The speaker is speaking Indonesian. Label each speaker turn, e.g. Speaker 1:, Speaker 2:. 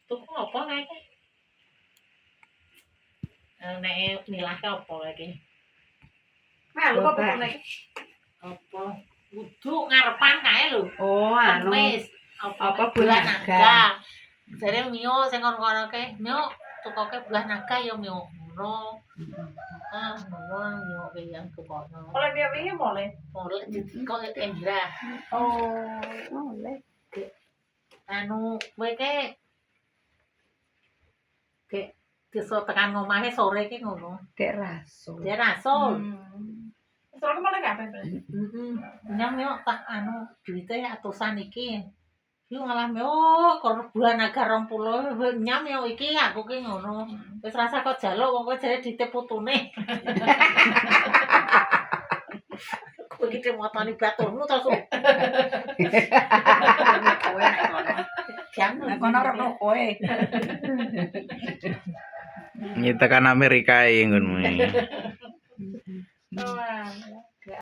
Speaker 1: Tuku apa kae? Nek milahke apa iki?
Speaker 2: Malu apa putune iki?
Speaker 1: Apa? Kudu ngarepan kae lho.
Speaker 2: Oh, anu.
Speaker 1: Kemis.
Speaker 2: Apa
Speaker 1: bulan
Speaker 2: bulan
Speaker 1: naga. Jare Mio sing ngono kae, Mio tukoke bulan naga ya Mio. Ngono. Ngono Mio ki yang tukono.
Speaker 2: Oleh dia wingi mulai.
Speaker 1: Mulai kok Endra.
Speaker 2: Oh, mulai.
Speaker 1: Anu kowe ke desa tekan ngomahe sore ki ngono.
Speaker 2: Dek raso.
Speaker 1: Dia rasul.
Speaker 2: Soalnya malah gak apa-apa.
Speaker 1: Nyam yo tak anu duite atusan iki. Yo ngalah yo karo bulan naga 20 nyam yo iki aku ki ngono. Wis rasa kok jaluk wong kowe jare ditip putune. Kowe iki motoni baturmu terus. Kowe nek ngono. Jangan
Speaker 2: Kono ora kowe.
Speaker 3: Ini tekan Amerika ngono.
Speaker 2: Oh,